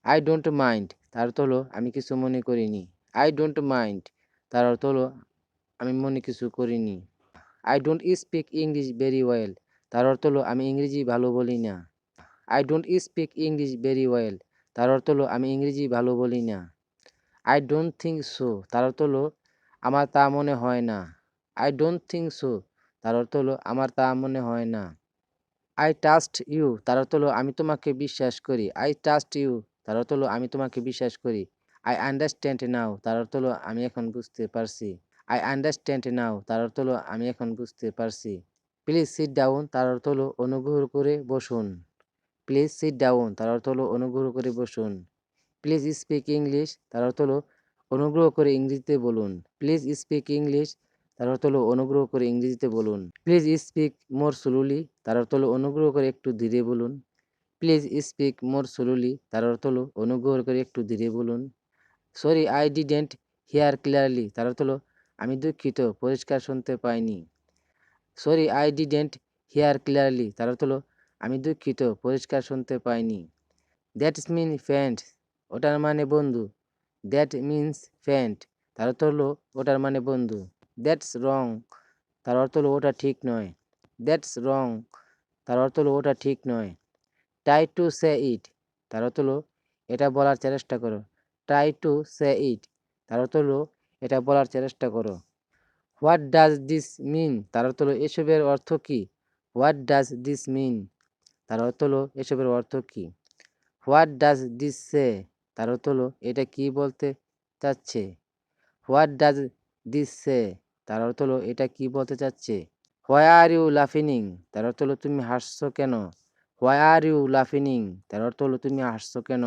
I don't mind তার অর্থ হলো আমি কিছু মনে করিনি। আই ডোন্ট মাইন্ড তার অর্থ হলো আমি মনে কিছু করিনি। I don't speak English very well তার অর্থ হলো আমি ইংরেজি ভালো বলি না। I don't speak English very well তার অর্থ হলো আমি ইংরেজি ভালো বলি না। আই ডোন্ট থিঙ্ক সো তার অর্থ হলো আমার তা মনে হয় না। আই ডোন্ট থিঙ্ক সো তার অর্থ হলো আমার তা মনে হয় না। আই ট্রাস্ট ইউ তার অর্থ হলো আমি তোমাকে বিশ্বাস করি। আই ট্রাস্ট ইউ তার অর্থ হলো আমি তোমাকে বিশ্বাস করি। আই আন্ডারস্ট্যান্ড নাও তার অর্থ হলো আমি এখন বুঝতে পারছি। আই আন্ডারস্ট্যান্ড নাও তার অর্থ হলো আমি এখন বুঝতে পারছি। প্লিজ সিট ডাউন তার অর্থ হলো অনুগ্রহ করে বসুন। প্লিজ সিট ডাউন তার অর্থ হলো অনুগ্রহ করে বসুন। প্লিজ স্পিক ইংলিশ তার অর্থ হলো অনুগ্রহ করে ইংরেজিতে বলুন। প্লিজ স্পিক ইংলিশ তার অর্থ হলো অনুগ্রহ করে ইংরেজিতে বলুন। প্লিজ স্পিক মোর স্লোলি তার অর্থ হলো অনুগ্রহ করে একটু ধীরে বলুন। প্লিজ স্পিক মোর স্লোলি তার অর্থ হলো অনুগ্রহ করে একটু ধীরে বলুন। Sorry I didn't here clearly তার অর্থ হলো আমি দুঃখিত পরিষ্কার শুনতে পাইনি। Sorry I didn't here clearly তার অর্থ হলো আমি দুঃখিত পরিষ্কার শুনতে পাইনি। দ্যাটস মিন ফ্রেন্ড ওটার মানে বন্ধু। দ্যাট মিন্স ফ্রেন্ড তার অর্থ হলো ওটার মানে বন্ধু। দ্যাটস রং তার অর্থ হলো ওটা ঠিক নয়। দ্যাটস রং তার অর্থ হলো ওটা ঠিক নয়। ট্রাই টু সে ইট তার অর্থ হলো এটা বলার চেষ্টা করো। ট্রাই টু সে ইট তার অর্থ হলো এটা বলার চেষ্টা করো। হোয়াট ডাজ দিস মিন তার অর্থ হলো এসবের অর্থ কী। হোয়াট ডাজ দিস মিন তার অর্থ হলো এসবের অর্থ কী। হোয়াট ডাজ দিস সে তার অর্থ হলো এটা কি বলতে চাচ্ছে। হোয়াট ডাজ দিস সে তার অর্থ হলো এটা কি বলতে চাচ্ছে। হোয়াই আর ইউ লাফিনিং তার অর্থ হলো তুমি হাসছো কেন। হোয়াই আর ইউ লাফিনিং তার অর্থ হলো তুমি হাসছো কেন।